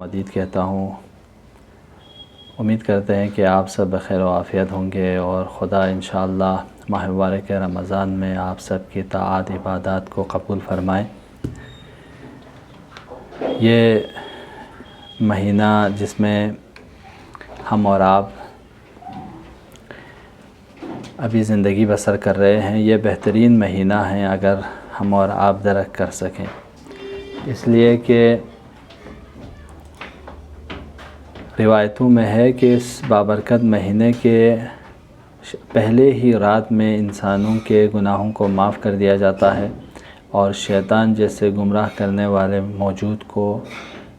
مزید کہتا ہوں، امید کرتے ہیں کہ آپ سب بخیر و عافیت ہوں گے اور خدا انشاءاللہ ماہ مبارک رمضان میں آپ سب کی طاعات عبادات کو قبول فرمائے۔ یہ مہینہ جس میں ہم اور آپ ابھی زندگی بسر کر رہے ہیں، یہ بہترین مہینہ ہے اگر ہم اور آپ درک کر سکیں، اس لیے کہ روایتوں میں ہے کہ اس بابرکت مہینے کے پہلے ہی رات میں انسانوں کے گناہوں کو معاف کر دیا جاتا ہے اور شیطان جیسے گمراہ کرنے والے موجود کو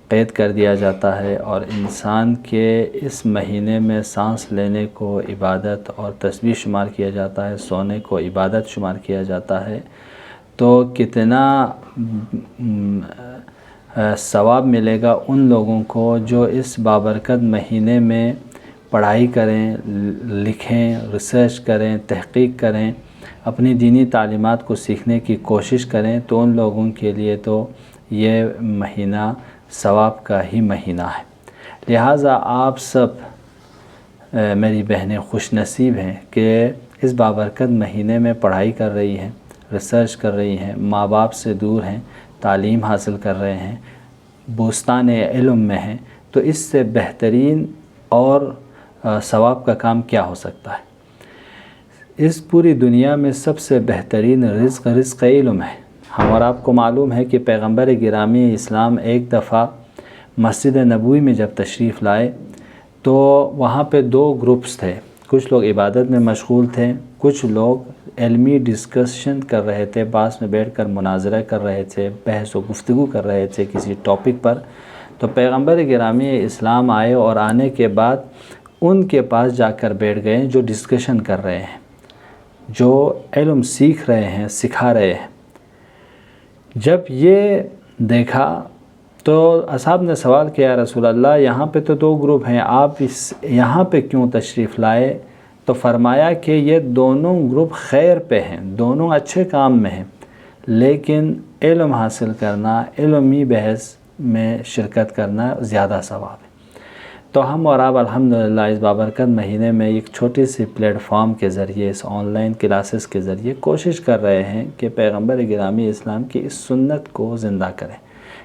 قید کر دیا جاتا ہے، اور انسان کے اس مہینے میں سانس لینے کو عبادت اور تسبیح شمار کیا جاتا ہے، سونے کو عبادت شمار کیا جاتا ہے۔ تو کتنا ثواب ملے گا ان لوگوں کو جو اس بابرکت مہینے میں پڑھائی کریں، لکھیں، ریسرچ کریں، تحقیق کریں، اپنی دینی تعلیمات کو سیکھنے کی کوشش کریں، تو ان لوگوں کے لیے تو یہ مہینہ ثواب کا ہی مہینہ ہے۔ لہٰذا آپ سب میری بہنیں خوش نصیب ہیں کہ اس بابرکت مہینے میں پڑھائی کر رہی ہیں، ریسرچ کر رہی ہیں، ماں باپ سے دور ہیں، تعلیم حاصل کر رہے ہیں، بوستان علم میں ہیں، تو اس سے بہترین اور ثواب کا کام کیا ہو سکتا ہے؟ اس پوری دنیا میں سب سے بہترین رزق علم ہے۔ ہم اور آپ کو معلوم ہے کہ پیغمبر گرامی اسلام ایک دفعہ مسجد نبوی میں جب تشریف لائے تو وہاں پہ دو گروپس تھے، کچھ لوگ عبادت میں مشغول تھے، کچھ لوگ علمی ڈسکشن کر رہے تھے، پاس میں بیٹھ کر مناظرہ کر رہے تھے، بحث و گفتگو کر رہے تھے کسی ٹاپک پر۔ تو پیغمبر گرامی اسلام آئے اور آنے کے بعد ان کے پاس جا کر بیٹھ گئے جو ڈسکشن کر رہے ہیں، جو علم سیکھ رہے ہیں، سکھا رہے ہیں۔ جب یہ دیکھا تو اصحاب نے سوال کیا، رسول اللہ یہاں پہ تو دو گروپ ہیں، آپ یہاں پہ کیوں تشریف لائے؟ تو فرمایا کہ یہ دونوں گروپ خیر پہ ہیں، دونوں اچھے کام میں ہیں، لیکن علم حاصل کرنا، علمی بحث میں شرکت کرنا زیادہ ثواب ہے۔ تو ہم اور آپ الحمدللہ اس بابرکت مہینے میں ایک چھوٹی سی پلیٹ فارم کے ذریعے، اس آن لائن کلاسز کے ذریعے کوشش کر رہے ہیں کہ پیغمبر گرامی اسلام کی اس سنت کو زندہ کریں،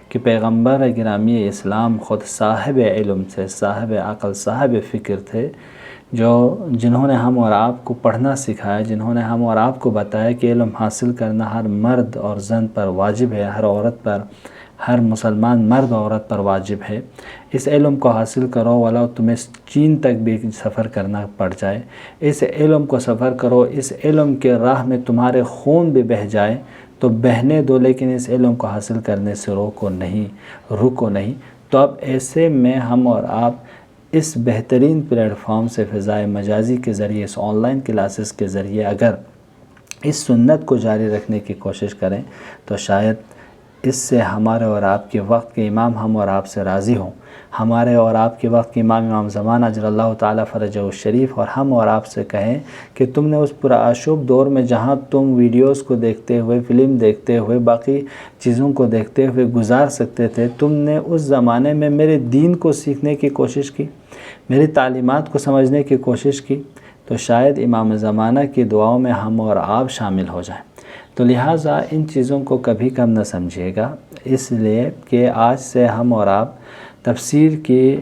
کہ پیغمبر گرامی اسلام خود صاحب علم تھے، صاحب عقل، صاحب فکر تھے، جنہوں نے ہم اور آپ کو پڑھنا سکھایا، جنہوں نے ہم اور آپ کو بتایا کہ علم حاصل کرنا ہر مرد اور زن پر واجب ہے، ہر عورت پر، ہر مسلمان مرد عورت پر واجب ہے۔ اس علم کو حاصل کرو ولو تمہیں چین تک بھی سفر کرنا پڑ جائے، اس علم کو سفر کرو، اس علم کے راہ میں تمہارے خون بھی بہہ جائے تو بہنے دو، لیکن اس علم کو حاصل کرنے سے رکو نہیں۔ تو اب ایسے میں ہم اور آپ اس بہترین پلیٹ فارم سے فضائے مجازی کے ذریعے، اس آن لائن کلاسز کے ذریعے اگر اس سنت کو جاری رکھنے کی کوشش کریں تو شاید اس سے ہمارے اور آپ کے وقت کے امام ہم اور آپ سے راضی ہوں، ہمارے اور آپ کے وقت کے امام زمان اجر اللہ تعالیٰ فرجہ الشریف، اور ہم اور آپ سے کہیں کہ تم نے اس پرآشوب دور میں جہاں تم ویڈیوز کو دیکھتے ہوئے، فلم دیکھتے ہوئے، باقی چیزوں کو دیکھتے ہوئے گزار سکتے تھے، تم نے اس زمانے میں میرے دین کو سیکھنے کی کوشش کی، میری تعلیمات کو سمجھنے کی کوشش کی، تو شاید امام زمانہ کی دعاؤں میں ہم اور آپ شامل ہو جائیں۔ تو لہٰذا ان چیزوں کو کبھی کم نہ سمجھیے گا، اس لیے کہ آج سے ہم اور آپ تفسیر کی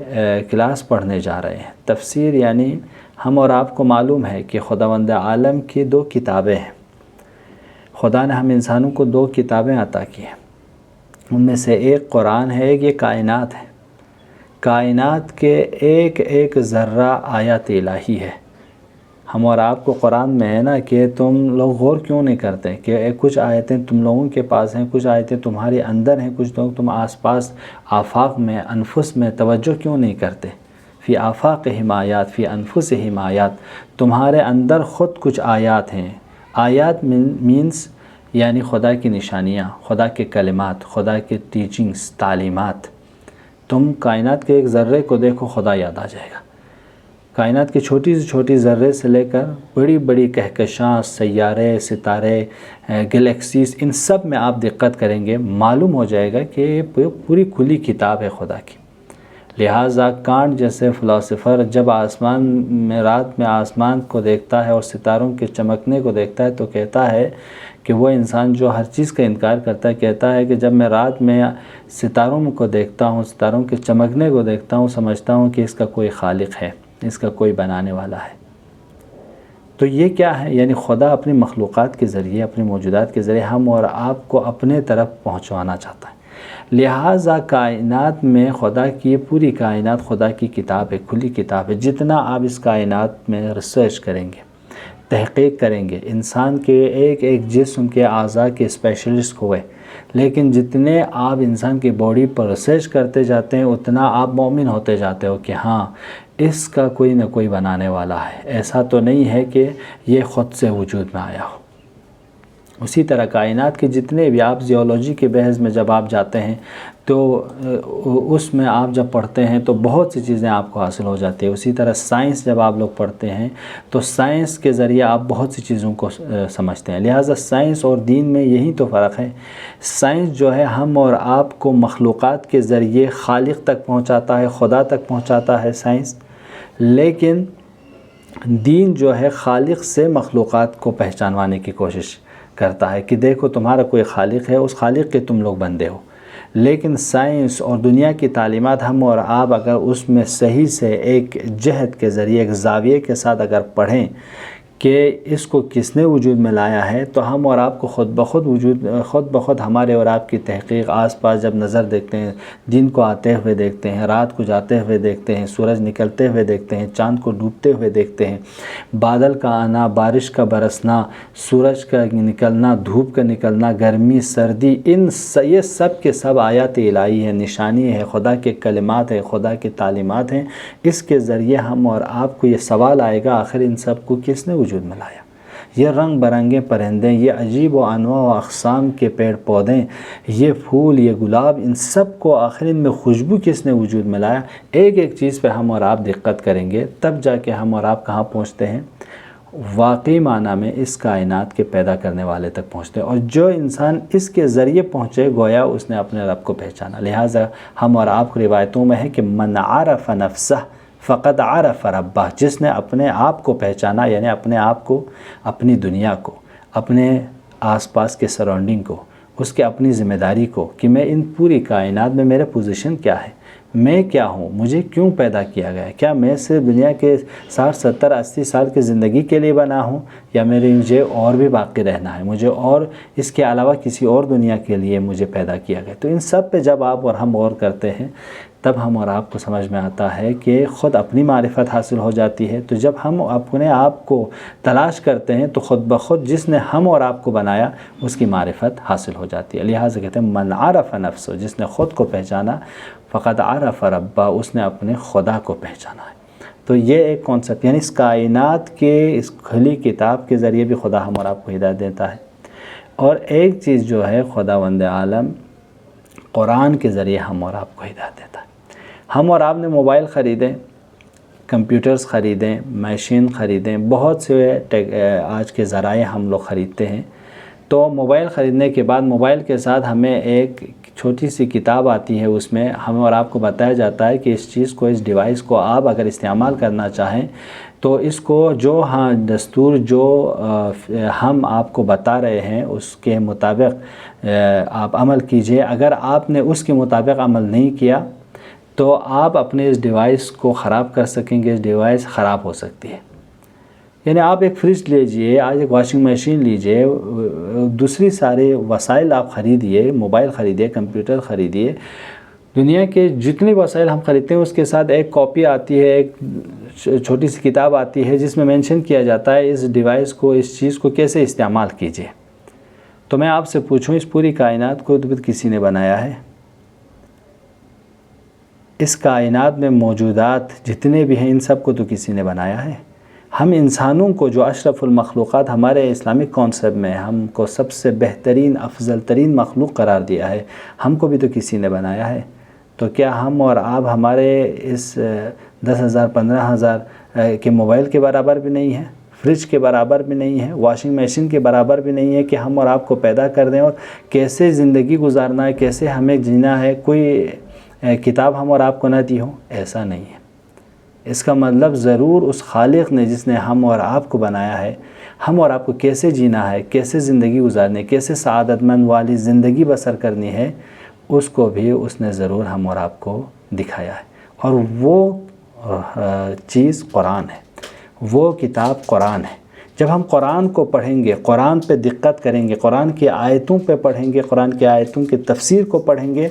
کلاس پڑھنے جا رہے ہیں۔ تفسیر یعنی ہم اور آپ کو معلوم ہے کہ خداوند عالم کی دو کتابیں ہیں، خدا نے ہم انسانوں کو دو کتابیں عطا کی ہیں، ان میں سے ایک قرآن ہے، ایک یہ کائنات ہے۔ کائنات کے ایک ایک ذرہ آیات الہی ہے۔ ہم اور آپ کو قرآن میں ہے نا کہ تم لوگ غور کیوں نہیں کرتے کہ کچھ آیتیں تم لوگوں کے پاس ہیں، کچھ آیتیں تمہارے اندر ہیں، کچھ لوگ تم آس پاس آفاق میں، انفس میں توجہ کیوں نہیں کرتے؟ فی آفاقہم آیات فی انفسہم آیات، تمہارے اندر خود کچھ آیات ہیں۔ آیات مینس یعنی خدا کی نشانیاں، خدا کے کلمات، خدا کے ٹیچنگز، تعلیمات۔ تم کائنات کے ایک ذرے کو دیکھو، خدا یاد آ جائے گا۔ کائنات کی چھوٹی سے چھوٹی ذرے سے لے کر بڑی بڑی کہکشاں، سیارے، ستارے، گلیکسیز، ان سب میں آپ دقت کریں گے، معلوم ہو جائے گا کہ یہ پوری کھلی کتاب ہے خدا کی۔ لہٰذا کانٹ جیسے فلاسفر جب آسمان میں رات میں آسمان کو دیکھتا ہے اور ستاروں کے چمکنے کو دیکھتا ہے تو کہتا ہے کہ وہ انسان جو ہر چیز کا انکار کرتا ہے کہتا ہے کہ جب میں رات میں ستاروں کو دیکھتا ہوں، ستاروں کے چمکنے کو دیکھتا ہوں، سمجھتا ہوں کہ اس کا کوئی خالق ہے، اس کا کوئی بنانے والا ہے۔ تو یہ کیا ہے؟ یعنی خدا اپنی مخلوقات کے ذریعے، اپنی موجودات کے ذریعے ہم اور آپ کو اپنے طرف پہنچوانا چاہتا ہے۔ لہٰذا کائنات میں خدا کی پوری کائنات خدا کی کتاب ہے، کھلی کتاب ہے۔ جتنا آپ اس کائنات میں ریسرچ کریں گے، تحقیق کریں گے، انسان کے ایک ایک جسم کے اعضاء کے اسپیشلسٹ ہوئے، لیکن جتنے آپ انسان کی باڈی پر ریسرچ کرتے جاتے ہیں اتنا آپ مومن ہوتے جاتے ہو کہ ہاں اس کا کوئی نہ کوئی بنانے والا ہے، ایسا تو نہیں ہے کہ یہ خود سے وجود میں آیا ہو۔ اسی طرح کائنات کے جتنے بھی آپ زیولوجی کے بحث میں جب آپ جاتے ہیں تو اس میں آپ جب پڑھتے ہیں تو بہت سی چیزیں آپ کو حاصل ہو جاتی ہیں۔ اسی طرح سائنس جب آپ لوگ پڑھتے ہیں تو سائنس کے ذریعے آپ بہت سی چیزوں کو سمجھتے ہیں۔ لہٰذا سائنس اور دین میں یہی تو فرق ہے۔ سائنس جو ہے ہم اور آپ کو مخلوقات کے ذریعے خالق تک پہنچاتا ہے، خدا تک پہنچاتا ہے سائنس، لیکن دین جو ہے خالق سے مخلوقات کو پہچانوانے کی کوشش کرتا ہے کہ دیکھو تمہارا کوئی خالق ہے، اس خالق کے تم لوگ بندے ہو۔ لیکن سائنس اور دنیا کی تعلیمات ہم اور آپ اگر اس میں صحیح سے ایک جہت کے ذریعے، ایک زاویے کے ساتھ اگر پڑھیں کہ اس کو کس نے وجود میں لایا ہے، تو ہم اور آپ کو خود بخود ہمارے اور آپ کی تحقیق آس پاس جب نظر دیکھتے ہیں، دن کو آتے ہوئے دیکھتے ہیں، رات کو جاتے ہوئے دیکھتے ہیں، سورج نکلتے ہوئے دیکھتے ہیں، چاند کو ڈوبتے ہوئے دیکھتے ہیں، بادل کا آنا، بارش کا برسنا، سورج کا نکلنا، دھوپ کا نکلنا، گرمی، سردی، یہ سب کے سب آیات الہی ہے، نشانی ہے، خدا کے کلمات ہیں، خدا کے تعلیمات ہیں۔ اس کے ذریعے ہم اور آپ کو یہ سوال آئے گا آخر ان سب کو کس نے وجود میں لایا؟ یہ رنگ برنگے پرندے، یہ عجیب و انواع و اقسام کے پیڑ پودے، یہ پھول، یہ گلاب، ان سب کو آخر ان میں خوشبو کس نے وجود میں لایا؟ ایک ایک چیز پہ ہم اور آپ دقت کریں گے تب جا کے ہم اور آپ کہاں پہنچتے ہیں؟ واقعی معنی میں اس کائنات کے پیدا کرنے والے تک پہنچتے ہیں۔ اور جو انسان اس کے ذریعے پہنچے گویا اس نے اپنے رب کو پہچانا۔ لہٰذا ہم اور آپ کو روایتوں میں ہے کہ من عرف نفسہ فقد عرف ربہ، جس نے اپنے آپ کو پہچانا، یعنی اپنے آپ کو، اپنی دنیا کو، اپنے آس پاس کے سراؤنڈنگ کو، اس کے اپنی ذمہ داری کو کہ میں ان پوری کائنات میں میرا پوزیشن کیا ہے، میں کیا ہوں، مجھے کیوں پیدا کیا گیا ہے، کیا میں صرف دنیا کے 60 70 80 سال کی زندگی کے لیے بنا ہوں یا مجھے اور بھی باقی رہنا ہے، مجھے اور اس کے علاوہ کسی اور دنیا کے لیے مجھے پیدا کیا گیا۔ تو ان سب پہ جب آپ اور ہم غور کرتے ہیں تب ہم اور آپ کو سمجھ میں آتا ہے کہ خود اپنی معرفت حاصل ہو جاتی ہے۔ تو جب ہم اپنے آپ کو تلاش کرتے ہیں تو خود بخود جس نے ہم اور آپ کو بنایا اس کی معرفت حاصل ہو جاتی ہے۔ لہٰذا کہتے ہیں من عرف نفسہ، جس نے خود کو پہچانا، فقد عرف ربہ، اس نے اپنے خدا کو پہچانا ہے۔ تو یہ ایک کانسیپٹ، یعنی اس کائنات کے اس کھلی کتاب کے ذریعے بھی خدا ہم اور آپ کو ہدایت دیتا ہے۔ اور ایک چیز جو ہے خداوند عالم قرآن کے ذریعے ہم اور آپ کو ہدایت دیتا ہے۔ ہم اور آپ نے موبائل خریدیں، کمپیوٹرز خریدیں، مشین خریدیں، بہت سے آج کے ذرائع ہم لوگ خریدتے ہیں۔ تو موبائل خریدنے کے بعد موبائل کے ساتھ ہمیں ایک چھوٹی سی کتاب آتی ہے، اس میں ہم اور آپ کو بتایا جاتا ہے کہ اس چیز کو، اس ڈیوائس کو آپ اگر استعمال کرنا چاہیں تو اس کو جو دستور جو ہم آپ کو بتا رہے ہیں اس کے مطابق آپ عمل کیجئے۔ اگر آپ نے اس کے مطابق عمل نہیں کیا تو آپ اپنے اس ڈیوائس کو خراب کر سکیں گے، اس ڈیوائس خراب ہو سکتی ہے۔ یعنی آپ ایک فریج لیجئے، آج ایک واشنگ مشین لیجئے، دوسری سارے وسائل آپ خریدیے، موبائل خریدیے، کمپیوٹر خریدیے، دنیا کے جتنے وسائل ہم خریدتے ہیں اس کے ساتھ ایک کاپی آتی ہے، ایک چھوٹی سی کتاب آتی ہے جس میں مینشن کیا جاتا ہے اس ڈیوائس کو، اس چیز کو کیسے استعمال کیجئے۔ تو میں آپ سے پوچھوں اس پوری کائنات کو تو کسی نے بنایا ہے؟ اس کائنات میں موجودات جتنے بھی ہیں ان سب کو تو کسی نے بنایا ہے؟ ہم انسانوں کو جو اشرف المخلوقات ہمارے اسلامک کانسیپٹ میں ہم کو سب سے بہترین افضل ترین مخلوق قرار دیا ہے، ہم کو بھی تو کسی نے بنایا ہے۔ تو کیا ہم اور آپ ہمارے اس 10,000 15,000 کے موبائل کے برابر بھی نہیں ہیں، فریج کے برابر بھی نہیں ہے، واشنگ مشین کے برابر بھی نہیں ہے کہ ہم اور آپ کو پیدا کر دیں اور کیسے زندگی گزارنا ہے، کیسے ہمیں جینا ہے، کوئی کتاب ہم اور آپ کو نہ دی ہو، ایسا نہیں ہے۔ اس کا مطلب ضرور اس خالق نے جس نے ہم اور آپ کو بنایا ہے، ہم اور آپ کو کیسے جینا ہے، کیسے زندگی گزارنی ہے، کیسے سعادت مند والی زندگی بسر کرنی ہے، اس کو بھی اس نے ضرور ہم اور آپ کو دکھایا ہے۔ اور وہ چیز قرآن ہے، وہ کتاب قرآن ہے۔ جب ہم قرآن کو پڑھیں گے، قرآن پہ دقت کریں گے، قرآن کی آیتوں پہ پڑھیں گے، قرآن کی آیتوں کی تفسیر کو پڑھیں گے،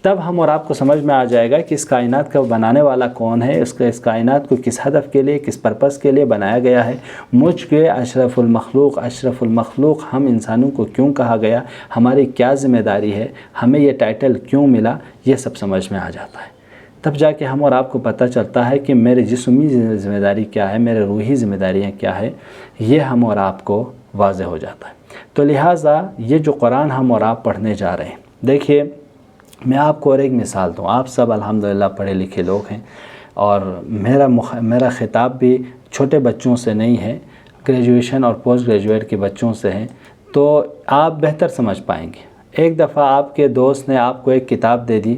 تب ہم اور آپ کو سمجھ میں آ جائے گا کہ اس کائنات کا بنانے والا کون ہے، اس کائنات کو کس ہدف کے لیے، کس پرپس کے لیے بنایا گیا ہے، مجھ کے اشرف المخلوق ہم انسانوں کو کیوں کہا گیا، ہماری کیا ذمہ داری ہے، ہمیں یہ ٹائٹل کیوں ملا، یہ سب سمجھ میں آ جاتا ہے۔ تب جا کے ہم اور آپ کو پتہ چلتا ہے کہ میرے جسمی ذمہ داری کیا ہے، میرے روحی ذمہ داریاں کیا ہے، یہ ہم اور آپ کو واضح ہو جاتا ہے۔ تو لہٰذا یہ جو قرآن ہم اور آپ پڑھنے جا رہے ہیں، دیکھیے میں آپ کو اور ایک مثال دوں۔ آپ سب الحمدللہ پڑھے لکھے لوگ ہیں، اور میرا خطاب بھی چھوٹے بچوں سے نہیں ہے، گریجویشن اور پوسٹ گریجویٹ کے بچوں سے ہیں، تو آپ بہتر سمجھ پائیں گے۔ ایک دفعہ آپ کے دوست نے آپ کو ایک کتاب دے دی،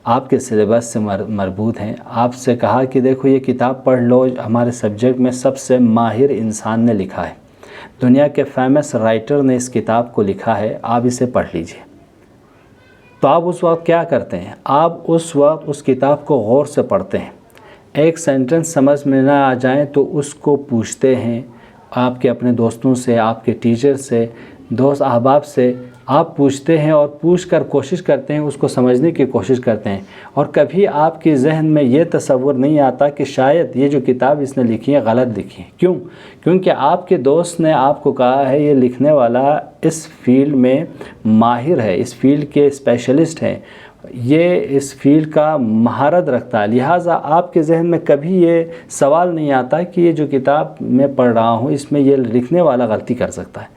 آپ کے سلیبس سے مربوط ہیں، آپ سے کہا کہ دیکھو یہ کتاب پڑھ لو، ہمارے سبجیکٹ میں سب سے ماہر انسان نے لکھا ہے، دنیا کے فیمس رائٹر نے اس کتاب کو لکھا ہے، آپ اسے پڑھ لیجئے۔ تو آپ اس وقت کیا کرتے ہیں؟ آپ اس وقت اس کتاب کو غور سے پڑھتے ہیں، ایک سینٹنس سمجھ میں نہ آ جائیں تو اس کو پوچھتے ہیں، آپ کے اپنے دوستوں سے، آپ کے ٹیچر سے، دوست احباب سے آپ پوچھتے ہیں، اور پوچھ کر کوشش کرتے ہیں، اس کو سمجھنے کی کوشش کرتے ہیں۔ اور کبھی آپ کے ذہن میں یہ تصور نہیں آتا کہ شاید یہ جو کتاب اس نے لکھی ہے غلط لکھی ہے۔ کیوں؟ کیونکہ آپ کے دوست نے آپ کو کہا ہے یہ لکھنے والا اس فیلڈ میں ماہر ہے، اس فیلڈ کے اسپیشلسٹ ہیں، یہ اس فیلڈ کا مہارت رکھتا ہے، لہٰذا آپ کے ذہن میں کبھی یہ سوال نہیں آتا کہ یہ جو کتاب میں پڑھ رہا ہوں اس میں یہ لکھنے والا غلطی کر سکتا ہے۔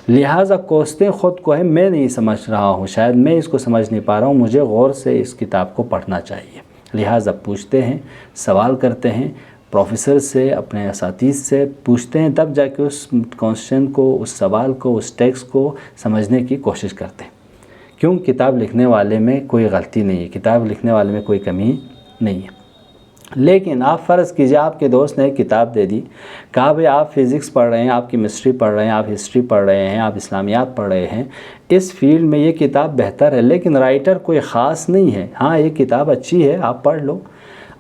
لہٰذا کوستے خود کو ہے میں نہیں سمجھ رہا ہوں، شاید میں اس کو سمجھ نہیں پا رہا ہوں، مجھے غور سے اس کتاب کو پڑھنا چاہیے۔ لہٰذا پوچھتے ہیں، سوال کرتے ہیں، پروفیسر سے، اپنے اساتذہ سے پوچھتے ہیں، تب جا کے اس کوسچن کو، اس سوال کو، اس ٹیکسٹ کو سمجھنے کی کوشش کرتے ہیں۔ کیوں؟ کتاب لکھنے والے میں کوئی غلطی نہیں ہے، کتاب لکھنے والے میں کوئی کمی نہیں ہے۔ لیکن آپ فرض کیجئے آپ کے دوست نے ایک کتاب دے دی، کہا بھئی آپ فزکس پڑھ رہے ہیں، آپ کیمسٹری پڑھ رہے ہیں، آپ ہسٹری پڑھ رہے ہیں، آپ اسلامیات پڑھ رہے ہیں، اس فیلڈ میں یہ کتاب بہتر ہے، لیکن رائٹر کوئی خاص نہیں ہے، ہاں یہ کتاب اچھی ہے، آپ پڑھ لو۔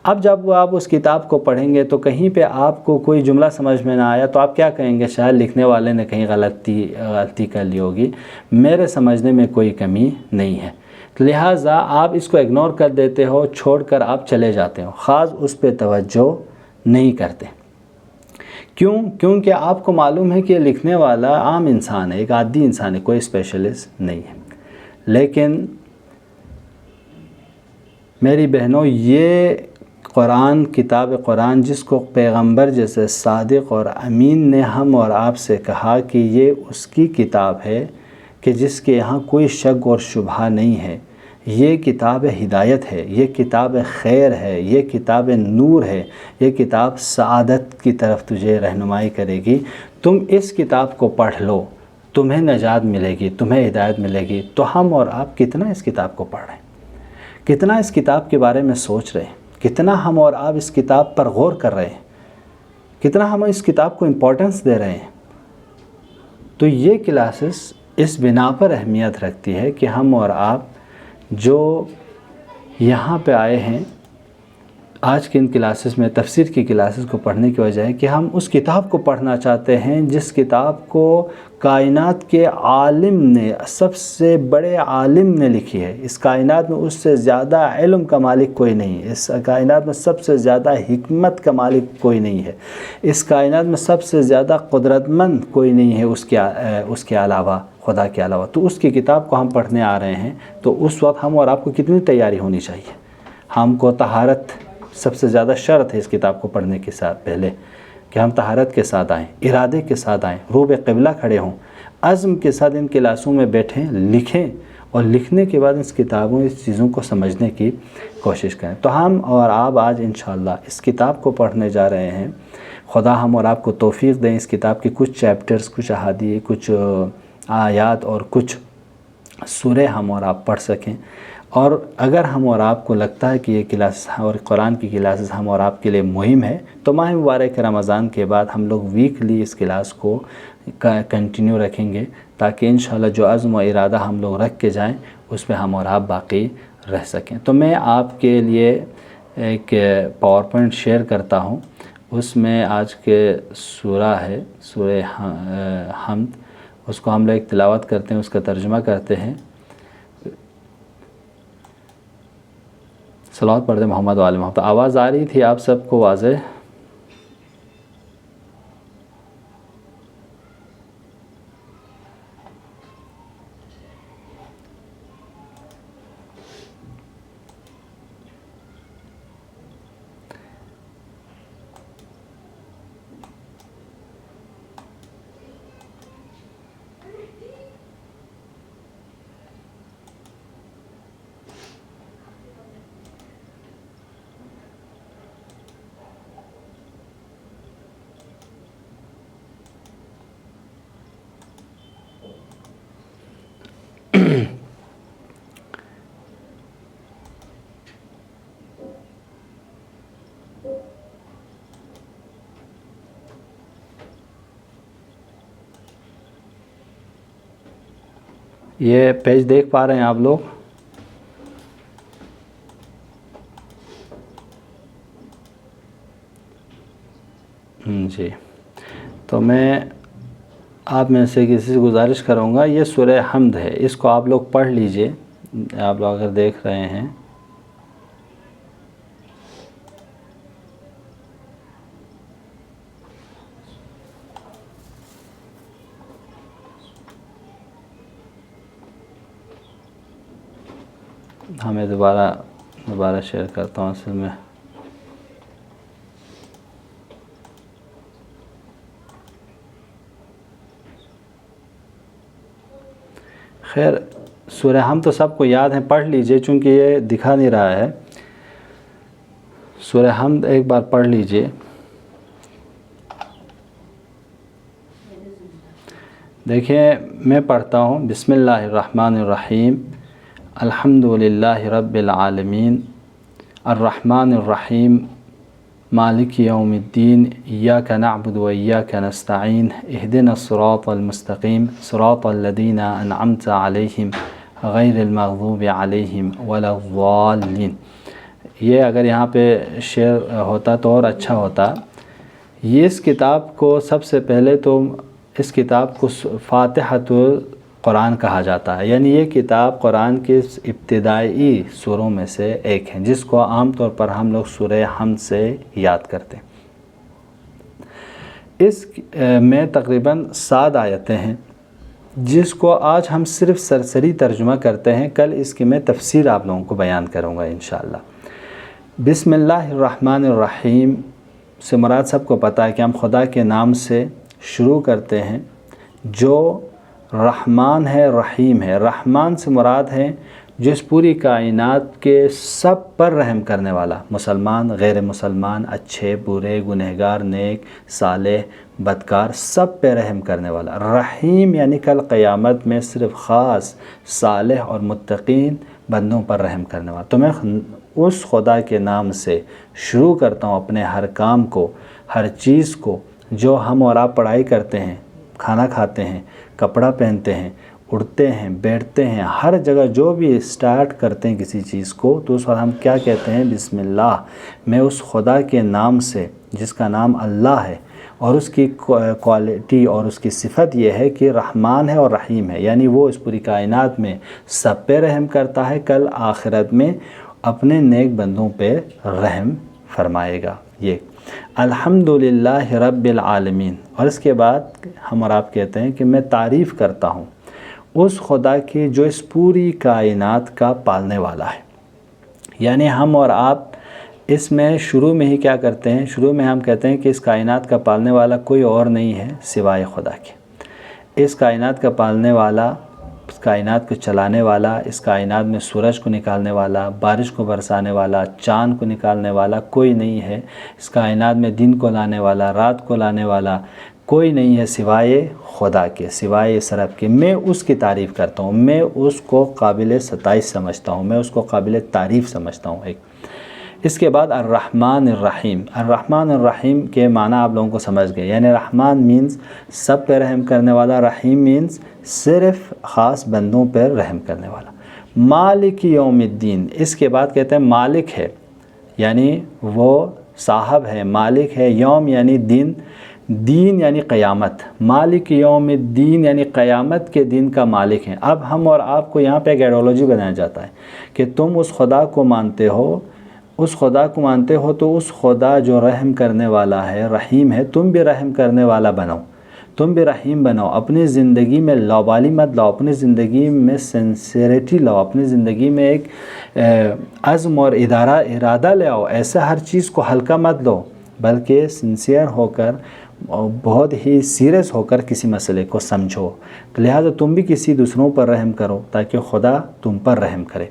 اب جب آپ اس کتاب کو پڑھیں گے تو کہیں پہ آپ کو کوئی جملہ سمجھ میں نہ آیا تو آپ کیا کہیں گے؟ شاید لکھنے والے نے کہیں غلطی کر لی ہوگی، میرے سمجھنے میں کوئی کمی نہیں ہے، لہٰذا آپ اس کو اگنور کر دیتے ہو، چھوڑ کر آپ چلے جاتے ہو، خاص اس پہ توجہ نہیں کرتے۔ کیوں؟ کیونکہ آپ کو معلوم ہے کہ لکھنے والا عام انسان ہے، ایک عادی انسان ہے، کوئی اسپیشلسٹ نہیں ہے۔ لیکن میری بہنوں، یہ قرآن، کتاب قرآن، جس کو پیغمبر جیسے صادق اور امین نے ہم اور آپ سے کہا کہ یہ اس کی کتاب ہے کہ جس کے یہاں کوئی شک اور شبہ نہیں ہے، یہ کتاب ہدایت ہے، یہ کتاب خیر ہے، یہ کتاب نور ہے، یہ کتاب سعادت کی طرف تجھے رہنمائی کرے گی، تم اس کتاب کو پڑھ لو، تمہیں نجات ملے گی، تمہیں ہدایت ملے گی۔ تو ہم اور آپ کتنا اس کتاب کو پڑھ رہے ہیں، کتنا اس کتاب کے بارے میں سوچ رہے ہیں، کتنا ہم اور آپ اس کتاب پر غور کر رہے ہیں، کتنا ہم اس کتاب کو امپورٹنس دے رہے ہیں۔ تو یہ کلاسز اس بنا پر اہمیت رکھتی ہے کہ ہم اور آپ جو یہاں پہ آئے ہیں آج کے ان کلاسز میں، تفسیر کی کلاسز کو پڑھنے کی وجہ ہے کہ ہم اس کتاب کو پڑھنا چاہتے ہیں جس کتاب کو کائنات کے عالم نے، سب سے بڑے عالم نے لکھی ہے۔ اس کائنات میں اس سے زیادہ علم کا مالک کوئی نہیں ہے، اس کائنات میں سب سے زیادہ حکمت کا مالک کوئی نہیں ہے، اس کائنات میں سب سے زیادہ قدرت مند کوئی نہیں ہے اس کے علاوہ، خدا کے علاوہ۔ تو اس کی کتاب کو ہم پڑھنے آ رہے ہیں، تو اس وقت ہم اور آپ کو کتنی تیاری ہونی چاہیے؟ ہم کو طہارت سب سے زیادہ شرط ہے اس کتاب کو پڑھنے کے ساتھ پہلے، کہ ہم طہارت کے ساتھ آئیں، ارادے کے ساتھ آئیں، روب قبلہ کھڑے ہوں، عزم کے ساتھ ان کلاسوں میں بیٹھیں، لکھیں، اور لکھنے کے بعد اس کتابوں، اس چیزوں کو سمجھنے کی کوشش کریں۔ تو ہم اور آپ آج انشاءاللہ اس کتاب کو پڑھنے جا رہے ہیں۔ خدا ہم اور آپ کو توفیق دیں، اس کتاب کے کچھ چیپٹرز، کچھ احادیث، کچھ آیات اور کچھ سورے ہم اور آپ پڑھ سکیں، اور اگر ہم اور آپ کو لگتا ہے کہ یہ کلاس اور قرآن کی کلاسز ہم اور آپ کے لیے مہم ہے تو ماہ مبارک رمضان کے بعد ہم لوگ ویکلی اس کلاس کو کنٹینیو رکھیں گے، تاکہ انشاءاللہ جو عزم و ارادہ ہم لوگ رکھ کے جائیں اس پہ ہم اور آپ باقی رہ سکیں۔ تو میں آپ کے لیے ایک پاور پوائنٹ شیئر کرتا ہوں، اس میں آج کے سورہ ہے سورہ حمد، اس کو ہم لوگ ایک تلاوت کرتے ہیں، اس کا ترجمہ کرتے ہیں۔ صلوات پڑھتے محمد و آل محمد۔ آواز آ رہی تھی آپ سب کو واضح؟ یہ پیج دیکھ پا رہے ہیں آپ لوگ؟ جی، تو میں آپ میں سے کسی سے گزارش کروں گا، یہ سورہ حمد ہے، اس کو آپ لوگ پڑھ لیجئے، آپ لوگ اگر دیکھ رہے ہیں۔ ہمیں دوبارہ شیئر کرتا ہوں اصل میں۔ خیر، سورہ حمد تو سب کو یاد ہے، پڑھ لیجئے، چونکہ یہ دکھا نہیں رہا ہے۔ سورہ حمد ایک بار پڑھ لیجئے۔ دیکھیں میں پڑھتا ہوں۔ بسم اللہ الرحمن الرحیم، الحمد للہ رب العالمین، الرحمن الرحیم، مالک یوم الدین، ایاک نعبد و ایاک نستعین، اہدنا الصراط المستقیم، صراط الذین انعمت علیہم غیر المغضوب علیہم ولا الضالین۔ یہ اگر یہاں پہ شعر ہوتا تو اور اچھا ہوتا۔ یہ اس کتاب کو سب سے پہلے تو اس کتاب کو فاتحۃ القرآن کہا جاتا ہے، یعنی یہ کتاب قرآن کے ابتدائی سوروں میں سے ایک ہے، جس کو عام طور پر ہم لوگ سورہ حمد سے یاد کرتے ہیں۔ اس میں تقریباً 7 آیتیں ہیں، جس کو آج ہم صرف سرسری ترجمہ کرتے ہیں، کل اس کی میں تفسیر آپ لوگوں کو بیان کروں گا انشاءاللہ۔ بسم اللہ الرحمن الرحیم سے مراد سب کو پتہ ہے کہ ہم خدا کے نام سے شروع کرتے ہیں، جو رحمان ہے، رحیم ہے۔ رحمان سے مراد ہے جو اس پوری کائنات کے سب پر رحم کرنے والا، مسلمان، غیر مسلمان، اچھے، برے، گنہگار، نیک، صالح، بدکار، سب پہ رحم کرنے والا۔ رحیم یعنی کل قیامت میں صرف خاص صالح اور متقین بندوں پر رحم کرنے والا۔ تو میں اس خدا کے نام سے شروع کرتا ہوں اپنے ہر کام کو، ہر چیز کو، جو ہم اور آپ پڑھائی کرتے ہیں، کھانا کھاتے ہیں، کپڑا پہنتے ہیں، اٹھتے ہیں، بیٹھتے ہیں، ہر جگہ جو بھی اسٹارٹ کرتے ہیں کسی چیز کو، تو اس وقت ہم کیا کہتے ہیں؟ بسم اللہ۔ میں اس خدا کے نام سے، جس کا نام اللہ ہے، اور اس کی کوالٹی اور اس کی صفت یہ ہے کہ رحمان ہے اور رحیم ہے، یعنی وہ اس پوری کائنات میں سب پہ رحم کرتا ہے، کل آخرت میں اپنے نیک بندوں پہ رحم فرمائے گا۔ یہ الحمدللہ رب العالمین، اور اس کے بعد ہم اور آپ کہتے ہیں کہ میں تعریف کرتا ہوں اس خدا کی جو اس پوری کائنات کا پالنے والا ہے۔ یعنی ہم اور آپ اس میں شروع میں ہی کیا کرتے ہیں؟ شروع میں ہم کہتے ہیں کہ اس کائنات کا پالنے والا کوئی اور نہیں ہے سوائے خدا کے۔ اس کائنات کا پالنے والا، اس کائنات کو چلانے والا، اس کائنات میں سورج کو نکالنے والا، بارش کو برسانے والا، چاند کو نکالنے والا کوئی نہیں ہے۔ اس کائنات میں دن کو لانے والا، رات کو لانے والا، کوئی نہیں ہے سوائے خدا کے، سوائے اس رب کے، میں اس کی تعریف کرتا ہوں، میں اس کو قابل ستائش سمجھتا ہوں، میں اس کو قابل تعریف سمجھتا ہوں۔ ایک اس کے بعد الرحمن الرحیم، الرحمن الرحیم کے معنی آپ لوگوں کو سمجھ گئے، یعنی رحمان مینز سب پہ رحم کرنے والا، رحیم مینز صرف خاص بندوں پہ رحم کرنے والا۔ مالک یوم الدین، اس کے بعد کہتے ہیں مالک ہے، یعنی وہ صاحب ہے، مالک ہے، یوم یعنی دن، دین یعنی قیامت، مالک یوم الدین یعنی قیامت کے دن کا مالک ہے۔ اب ہم اور آپ کو یہاں پہ ایک آئیڈیالوجی بنایا جاتا ہے کہ تم اس خدا کو مانتے ہو، اس خدا کو مانتے ہو تو اس خدا جو رحم کرنے والا ہے، رحیم ہے، تم بھی رحم کرنے والا بنو، تم بھی رحیم بنو، اپنی زندگی میں لاوبالی مت لاؤ، اپنی زندگی میں سنسیریٹی لاؤ، اپنی زندگی میں ایک عزم اور ارادہ لے آؤ، ایسا ہر چیز کو ہلکا مت لو، بلکہ سنسیئر ہو کر، بہت ہی سیریس ہو کر کسی مسئلے کو سمجھو۔ لہٰذا تم بھی کسی دوسروں پر رحم کرو تاکہ خدا تم پر رحم کرے۔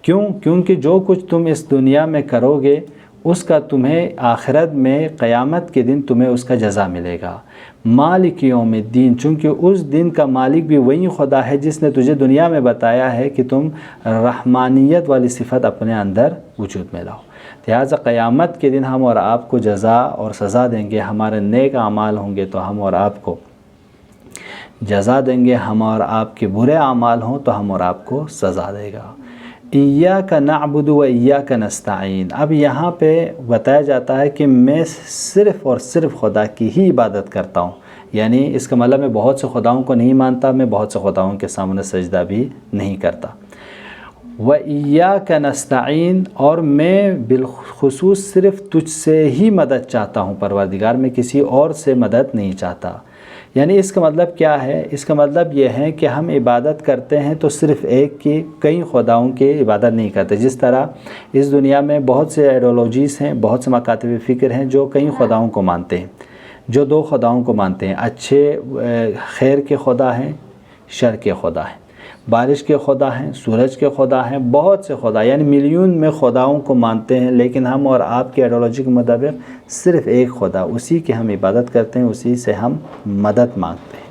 کیونکہ جو کچھ تم اس دنیا میں کرو گے اس کا تمہیں آخرت میں قیامت کے دن تمہیں اس کا جزا ملے گا۔ مالک یوم الدین، چونکہ اس دن کا مالک بھی وہی خدا ہے جس نے تجھے دنیا میں بتایا ہے کہ تم رحمانیت والی صفت اپنے اندر وجود میں لاؤ۔ لہٰذا قیامت کے دن ہم اور آپ کو جزا اور سزا دیں گے، ہمارے نیک اعمال ہوں گے تو ہم اور آپ کو جزا دیں گے، ہم اور آپ کے برے اعمال ہوں تو ہم اور آپ کو سزا دے گا۔ ایاک نعبد و ایاک نستعین، اب یہاں پہ بتایا جاتا ہے کہ میں صرف اور صرف خدا کی ہی عبادت کرتا ہوں، یعنی اس کا مطلب میں بہت سے خداؤں کو نہیں مانتا، میں بہت سے خداؤں کے سامنے سجدہ بھی نہیں کرتا۔ و ایاک نستعین، اور میں بالخصوص صرف تجھ سے ہی مدد چاہتا ہوں پروردگار، میں کسی اور سے مدد نہیں چاہتا۔ یعنی اس کا مطلب کیا ہے؟ اس کا مطلب یہ ہے کہ ہم عبادت کرتے ہیں تو صرف ایک کی، کئی خداؤں کی عبادت نہیں کرتے۔ جس طرح اس دنیا میں بہت سے آئیڈیالوجیز ہیں، بہت سے مکاتب فکر ہیں جو کئی خداؤں کو مانتے ہیں، جو دو خداؤں کو مانتے ہیں، اچھے خیر کے خدا ہیں، شر کے خدا ہیں، بارش کے خدا ہیں، سورج کے خدا ہیں، بہت سے خدا، یعنی ملین میں خداؤں کو مانتے ہیں، لیکن ہم اور آپ کی آئیڈیالوجی کے مطابق صرف ایک خدا، اسی کی ہم عبادت کرتے ہیں، اسی سے ہم مدد مانگتے ہیں۔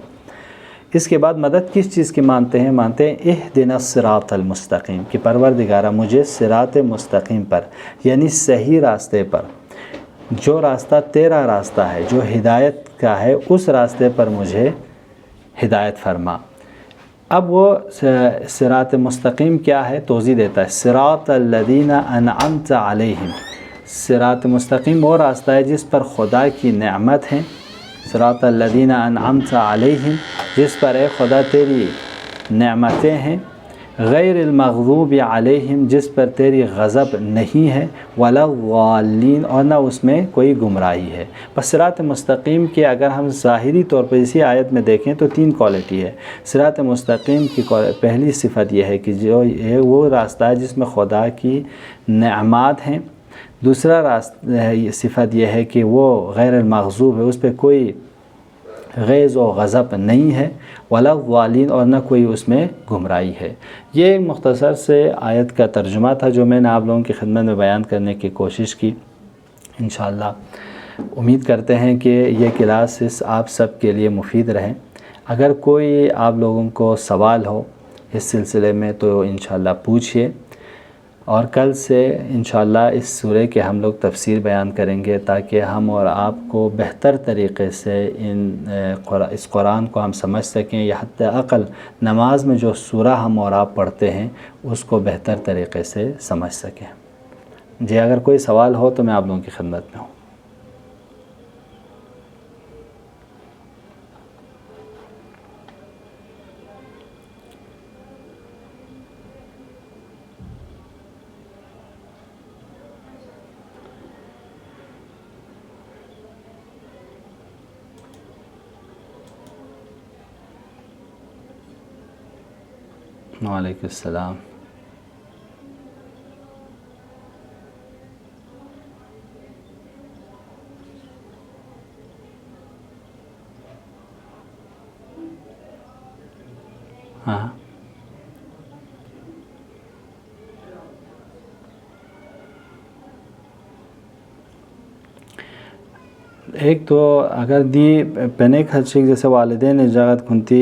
اس کے بعد مدد کس چیز کی مانتے ہیں؟ مانتے ہیں اہدنا الصراط المستقیم، کہ پروردگارہ مجھے صراط مستقیم پر، یعنی صحیح راستے پر، جو راستہ تیرا راستہ ہے، جو ہدایت کا ہے، اس راستے پر مجھے ہدایت فرما۔ اب وہ صراط مستقیم کیا ہے؟ توضیح دیتا ہے، صراط الذین انعمت علیہم، صراط مستقیم وہ راستہ ہے جس پر خدا کی نعمت ہے، صراط الذین انعمت علیہم، جس پر اے خدا تیری نعمتیں ہیں، غیر المغضوب علیہم، جس پر تیری غضب نہیں ہے، ولا الضالین، اور نہ اس میں کوئی گمراہی ہے۔ بس صراط مستقیم کے اگر ہم ظاہری طور پر اسی آیت میں دیکھیں تو تین کوالٹی ہے۔ صراط مستقیم کی پہلی صفت یہ ہے کہ جو وہ راستہ ہے جس میں خدا کی نعمات ہیں، دوسرا صفت یہ ہے کہ وہ غیر المغضوب ہے، اس پہ کوئی غیظ و غضب نہیں ہے، ولا الضالین، اور نہ کوئی اس میں گمراہی ہے۔ یہ ایک مختصر سے آیت کا ترجمہ تھا جو میں نے آپ لوگوں کی خدمت میں بیان کرنے کی کوشش کی۔ انشاءاللہ امید کرتے ہیں کہ یہ کلاسز آپ سب کے لیے مفید رہیں۔ اگر کوئی آپ لوگوں کو سوال ہو اس سلسلے میں تو انشاءاللہ پوچھئے، اور کل سے انشاءاللہ اس سورہ کے ہم لوگ تفسیر بیان کریں گے تاکہ ہم اور آپ کو بہتر طریقے سے اس قرآن کو ہم سمجھ سکیں، یا حتی اقل نماز میں جو سورہ ہم اور آپ پڑھتے ہیں اس کو بہتر طریقے سے سمجھ سکیں۔ جی اگر کوئی سوال ہو تو میں آپ لوگوں کی خدمت میں ہوں۔ وعلیکم السلام۔ ہاں ایک تو اگر دی پنے خدشک جیسے والدین اجازت کنتی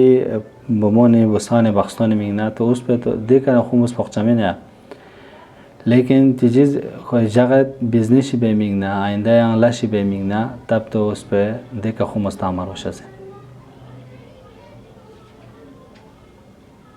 بمونے وسانے بخشانے میگنا تو اس پہ تو دیکھا خمس پخچامے نیا لیکن تیجیز اجازت بزنس بے میگنا آئندہ یا اللہ شی بے میگنا تب تو اس پہ دیکھا خمس تامر ہوشا سے